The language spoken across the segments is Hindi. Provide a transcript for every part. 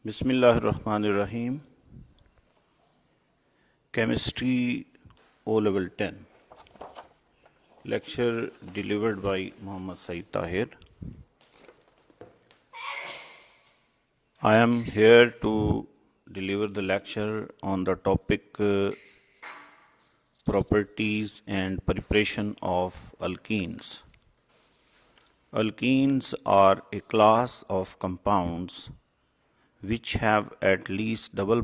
Bismillahirrahmanirrahim. Chemistry O Level 10. Lecture delivered by Muhammad Saeed Tahir. I am here to deliver the lecture on the topic properties and preparation of alkenes. Alkenes are a class of compounds which have at least one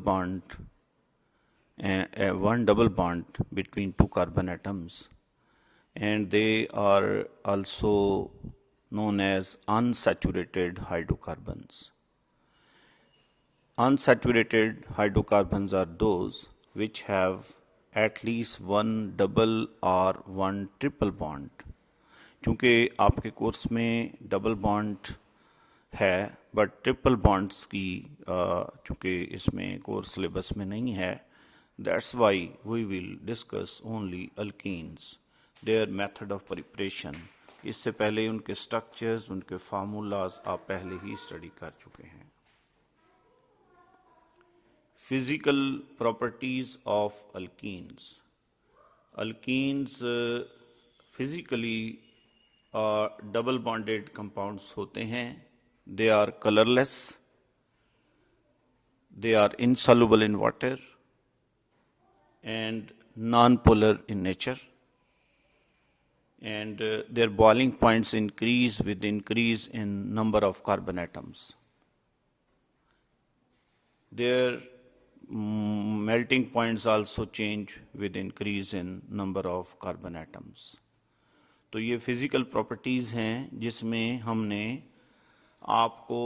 double bond between two carbon atoms, and they are also known as unsaturated hydrocarbons. Unsaturated hydrocarbons are those which have at least one double or one triple bond. क्योंकि आपके कोर्स में डबल बॉन्ड है बट ट्रिपल बॉन्ड्स की चूँकि इसमें कोर्स सिलेबस में नहीं है, that's why we will discuss only alkenes, their method of preparation. इससे पहले उनके स्ट्रक्चर्स, उनके फार्मूलाज आप पहले ही स्टडी कर चुके हैं. Physical properties of alkenes. Alkenes physically double bonded compounds होते हैं. They are colorless, they are insoluble in water and non-polar in nature, and their boiling points increase with increase in number of carbon atoms. Their melting points also change with increase in number of carbon atoms. तो ये फिजिकल प्रॉपर्टीज हैं जिसमें हमने आपको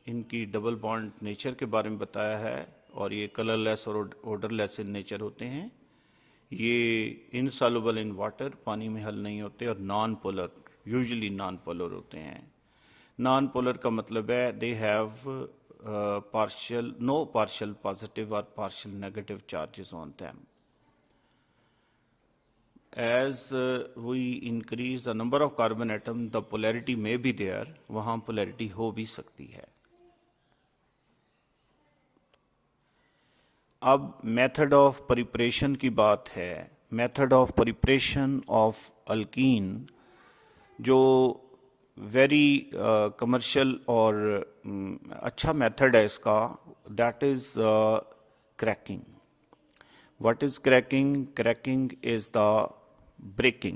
इनकी डबल बॉन्ड नेचर के बारे में बताया है, और ये कलरलेस और ओडरलेस इन नेचर होते हैं. ये इनसॉल्युबल इन वाटर, पानी में हल नहीं होते, और non polar, usually non polar होते हैं. नॉन पोलर का मतलब है they have no partial positive और partial negative charges on them. As we increase the number of carbon atom, the polarity may be there. वहाँ polarity हो भी सकती है. अब method of preparation की बात है. Method of preparation of alkene जो very commercial और अच्छा method है इसका, that is cracking. What is cracking? Cracking is the breaking.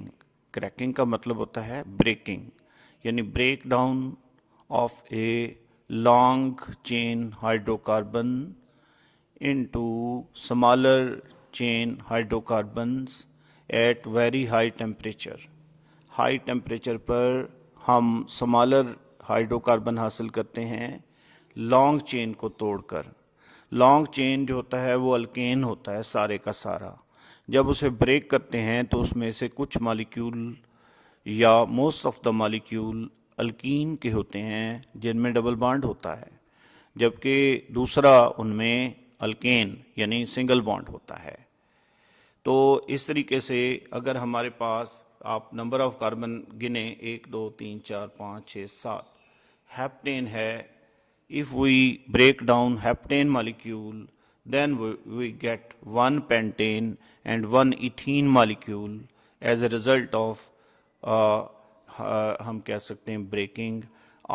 Cracking का मतलब होता है breaking, यानी break down of a long chain hydrocarbon into smaller chain hydrocarbons at very high temperature. High temperature पर हम smaller hydrocarbon हासिल करते हैं long chain को तोड़कर. लॉन्ग चेन जो होता है वो अल्केन होता है सारे का सारा. जब उसे ब्रेक करते हैं तो उसमें से कुछ मॉलिक्यूल या most of the molecule alkyne के होते हैं जिनमें डबल बॉन्ड होता है, जबकि दूसरा उनमें अल्केन यानी सिंगल बॉन्ड होता है. तो इस तरीके से अगर हमारे पास आप नंबर ऑफ कार्बन गिने 1 2 3 4 5 6 7, हेप्टेन है. If we break down heptane molecule, then we get one pentane and one ethene molecule as a result of हम कह सकते हैं breaking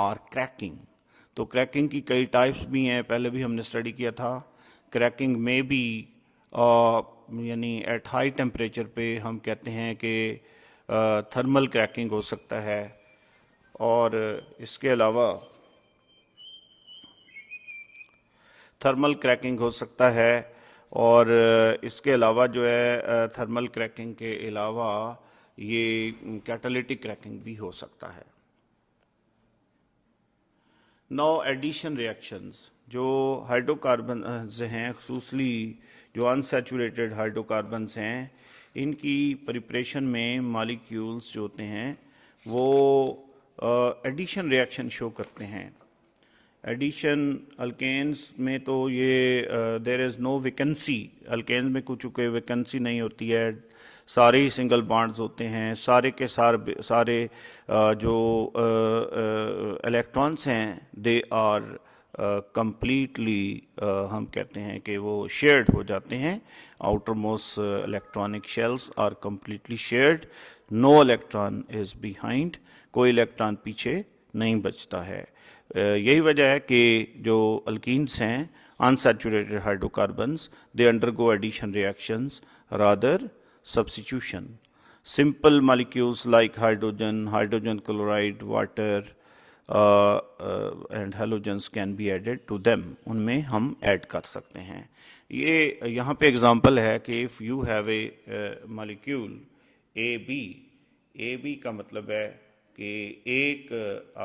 और cracking. तो cracking की कई types भी हैं, पहले भी हमने study किया था. cracking में भी यानी at high temperature पे हम कहते हैं कि thermal cracking हो सकता है, और इसके अलावा थर्मल क्रैकिंग हो सकता है. और इसके अलावा जो है थर्मल क्रैकिंग के अलावा ये कैटालिटिक क्रैकिंग भी हो सकता है. No addition reactions. जो हाइड्रोकार्बन्स हैं, खुसूसली जो अनसैचुरेटेड हाइड्रोकार्बन्स हैं, इनकी प्रिपरेशन में मॉलिक्यूल्स जो होते हैं वो एडिशन रिएक्शन शो करते हैं. एडिशन अल्केन्स में तो ये there is no vacancy. Alkanes में कुछ कोई वैकेंसी नहीं होती है, सारे ही सिंगल बॉन्ड्स होते हैं. सारे के सारे जो इलेक्ट्रॉन्स हैं दे आर कंप्लीटली हम कहते हैं कि वो शेयर्ड हो जाते हैं. Outermost electronic shells are completely shared. No electron is behind. कोई इलेक्ट्रॉन पीछे नहीं बचता है. यही वजह है कि जो अल्कीन्स हैं, unsaturated hydrocarbons, they undergo addition reactions rather substitution. Simple molecules like hydrogen, hydrogen chloride, water and halogens can be added to them. उनमें हम ऐड कर सकते हैं. ये यहाँ पे एग्जांपल है कि if you have a molecule AB का मतलब है कि एक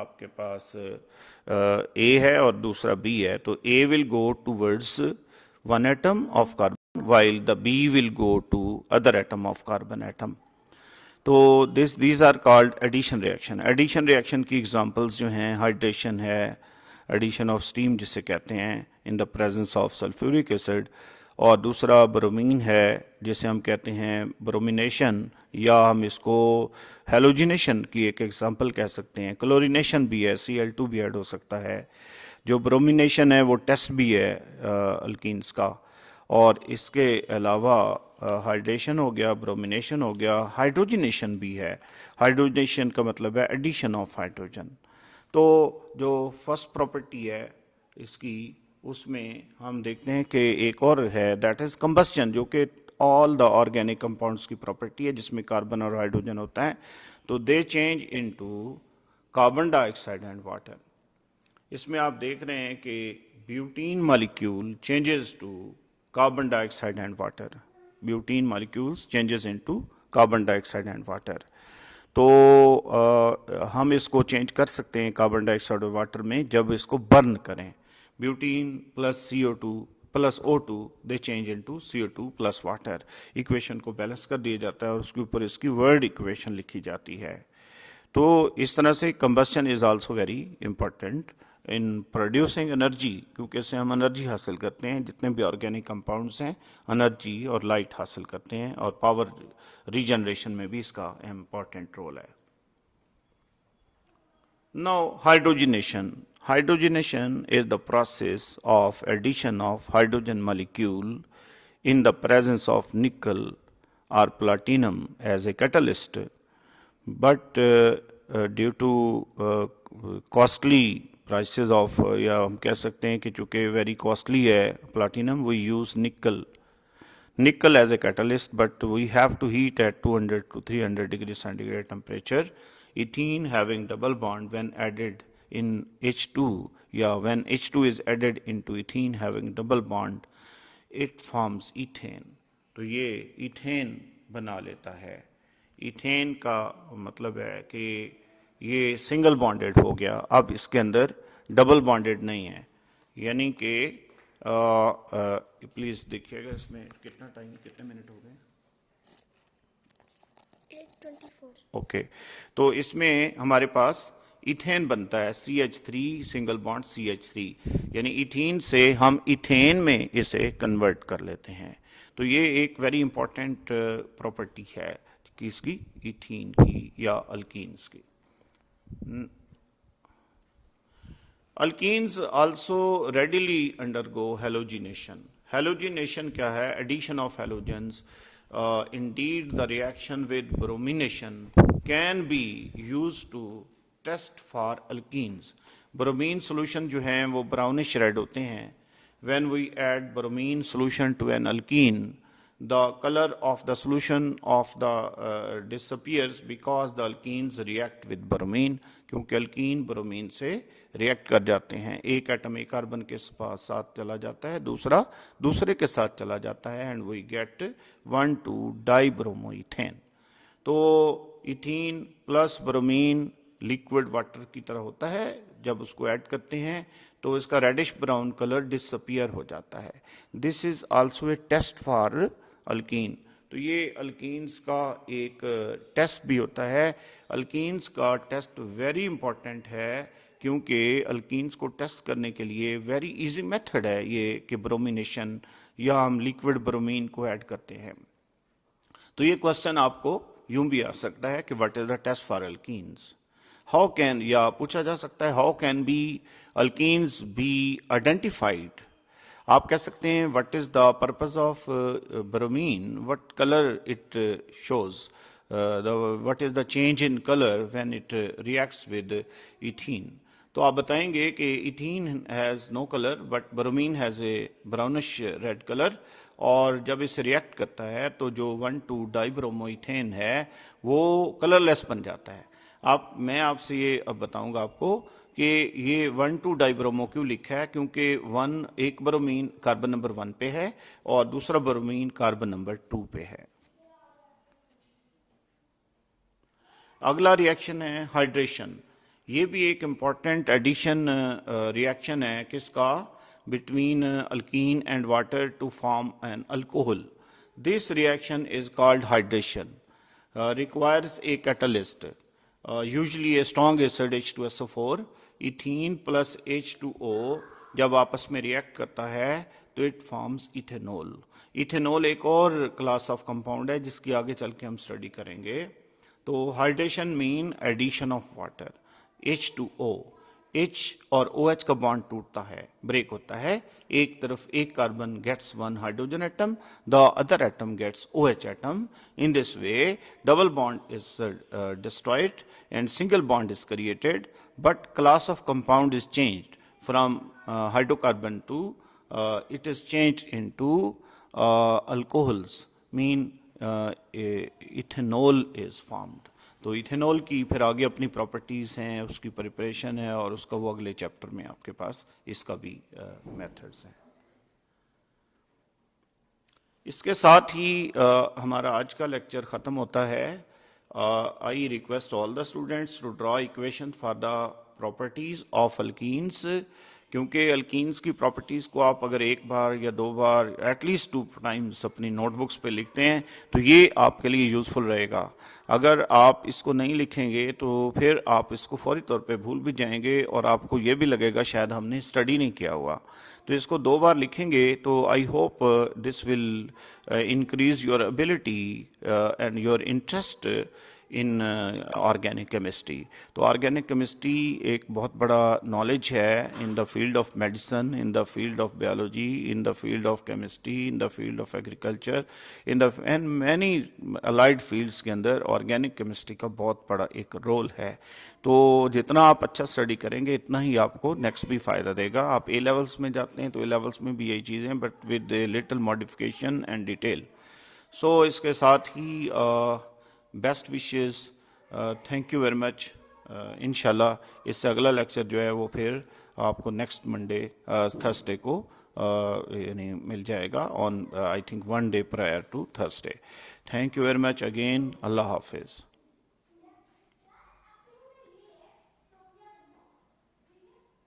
आपके पास A है और दूसरा B है, तो A will go towards one atom of carbon while the B will go to other atom of carbon atom. तो these are called addition reaction. Addition reaction की examples जो हैं, hydration है, addition of steam जिसे कहते हैं in the presence of sulfuric acid, और दूसरा ब्रोमीन है जिसे हम कहते हैं ब्रोमिनेशन, या हम इसको हेलोजिनेशन की एक एग्जांपल कह सकते हैं. क्लोरिनेशन भी है, Cl2 भी ऐड हो सकता है. जो ब्रोमिनेशन है वो टेस्ट भी है अल्कीन्स का. और इसके अलावा हाइड्रेशन हो गया, ब्रोमिनेशन हो गया, हाइड्रोजनेशन भी है. हाइड्रोजनेशन का मतलब है एडिशन ऑफ हाइड्रोजन. तो जो फर्स्ट प्रॉपर्टी है इसकी, उसमें हम देखते हैं कि एक और है, दैट इज कंबस्शन, जो कि ऑल द ऑर्गेनिक कंपाउंड्स की प्रॉपर्टी है जिसमें कार्बन और हाइड्रोजन होता है. तो they change into carbon dioxide and water. इसमें आप देख रहे हैं कि butene molecule changes to carbon dioxide and water. Butene molecules changes into carbon dioxide and water. तो हम इसको चेंज कर सकते हैं कार्बन डाइऑक्साइड और वाटर में जब इसको बर्न करें. Butene plus CO2 plus O2 दे change into CO2 plus water. Equation को बैलेंस कर दिया जाता है और उसके ऊपर इसकी वर्ड इक्वेशन लिखी जाती है. तो इस तरह से combustion is also very important in producing energy, क्योंकि इससे हम एनर्जी हासिल करते हैं. जितने भी ऑर्गेनिक कंपाउंड्स हैं एनर्जी और लाइट हासिल करते हैं, और पावर रीजनरेशन में भी इसका इम्पॉर्टेंट रोल है. Now hydrogenation. Hydrogenation is the process of addition of hydrogen molecule in the presence of nickel or platinum as a catalyst, but due to costly prices of या हम कह सकते हैं कि चूँकि very costly है platinum, we use nickel as a catalyst, but we have to heat at 200 to 300 degrees centigrade temperature. Ethene having double bond when added in H2, या when H2 is added into ethene having double bond, it forms ethane. तो ये इथेन बना लेता है. इथेन का मतलब है कि ये सिंगल बॉन्डेड हो गया, अब इसके अंदर डबल बॉन्डेड नहीं है. यानी कि प्लीज देखिएगा इसमें कितना टाइम, कितने मिनट हो गए. 8:24. ओके, तो इसमें हमारे पास इथेन बनता है CH3 सिंगल बॉन्ड CH3, यानी इथीन से हम इथेन में इसे कन्वर्ट कर लेते हैं. तो ये एक वेरी इंपॉर्टेंट प्रॉपर्टी है किसकी, इथीन की या अल्कीन्स की. Alkenes also readily undergo halogenation. Halogenation क्या है? Addition of halogens. Indeed the reaction with bromination can be used to test for alkenes. Bromine solution जो हैं वो ब्राउनिश रेड होते हैं. When we add bromine solution to an alkene, the colour of the solution of the disappears because the alkenes react with bromine, क्योंकि अल्कीन ब्रोमीन से रिएक्ट कर जाते हैं. एक एटम एक कार्बन के साथ चला जाता है, दूसरा दूसरे के साथ चला जाता है, एंड वी गेट 1,2 डाइब्रोमोइथेन. तो ethene plus bromine liquid water की तरह होता है. जब उसको ऐड करते हैं तो इसका रेडिश ब्राउन कलर डिसअपियर हो जाता है. This is also a test for alkene. तो ये अल्कीन्स का एक टेस्ट भी होता है. अल्कीन्स का टेस्ट वेरी इंपॉर्टेंट है क्योंकि अल्कीन्स को टेस्ट करने के लिए वेरी इजी मेथड है ये कि ब्रोमिनेशन, या हम लिक्विड ब्रोमीन को ऐड करते हैं. तो ये क्वेश्चन आपको यूं भी आ सकता है कि what is the test for alkenes. How can, या पूछा जा सकता है how can be alkenes be identified. आप कह सकते हैं what is the purpose of bromine, what colour it shows, what is the change in colour when it reacts with ethene. तो आप बताएंगे कि ethene has no colour but bromine has a brownish red colour, और जब इसे रिएक्ट करता है तो जो 1,2 डाइब्रोमोइथेन है वो कलरलेस बन जाता है। मैं आपसे ये अब बताऊंगा आपको कि ये 1,2 डाइब्रोमो क्यों लिखा है, क्योंकि एक ब्रोमीन कार्बन नंबर 1 पे है और दूसरा ब्रोमीन कार्बन नंबर 2 पे है। अगला रिएक्शन है हाइड्रेशन। ये भी एक इंपॉर्टेंट एडिशन रिएक्शन है किसका, between alkene and water to form an alcohol. This reaction is called hydration, requires a catalyst, usually a strong acid H2SO4, ethene plus H2O जब आपस में रिएक्ट करता है तो इट फॉर्म्स इथेनॉल। इथेनॉल एक और क्लास ऑफ कंपाउंड है जिसकी आगे चल के हम स्टडी करेंगे। तो hydration mean addition of water, H2O, H और OH का बॉन्ड टूटता है, ब्रेक होता है, एक तरफ एक carbon gets 1 hydrogen atom, the other atom gets OH atom. In this way double bond is destroyed and single bond is created, but class of compound is changed from hydrocarbon to it is changed into alcohols, mean ethanol is formed। तो इथेनॉल की फिर आगे अपनी प्रॉपर्टीज हैं, उसकी प्रिपरेशन है, और उसका वो अगले चैप्टर में आपके पास इसका भी मेथड्स हैं। इसके साथ ही हमारा आज का लेक्चर ख़त्म होता है। I request all the students to draw equation for the properties of alkenes, क्योंकि अल्कीन्स की प्रॉपर्टीज़ को आप अगर एक बार या दो बार एटलीस्ट 2 टाइम्स अपनी नोटबुक्स पे लिखते हैं तो ये आपके लिए यूज़फुल रहेगा। अगर आप इसको नहीं लिखेंगे तो फिर आप इसको फौरी तौर पे भूल भी जाएंगे और आपको ये भी लगेगा शायद हमने स्टडी नहीं किया हुआ। तो इसको 2 बार लिखेंगे तो I hope this will increase your ability and your interest in organic chemistry. तो ऑर्गेनिक केमिस्ट्री एक बहुत बड़ा नॉलेज है in the field of medicine, in the field of biology, in the field of chemistry, in the field of agriculture, in the end many allied fields के अंदर ऑर्गेनिक केमिस्ट्री का बहुत बड़ा एक रोल है। तो जितना आप अच्छा स्टडी करेंगे इतना ही आपको नेक्स्ट भी फ़ायदा देगा। आप ए लेवल्स में जाते हैं तो ए लेवल्स में भी यही चीज़ें, but with little modification and detail. So इसके साथ ही best wishes, thank you very much. इंशाल्लाह इससे अगला लेक्चर जो है वो फिर आपको नेक्स्ट मंडे थर्सडे को यानी मिल जाएगा on I think 1 day prior to Thursday. Thank you very much again. अल्लाह हाफिज़।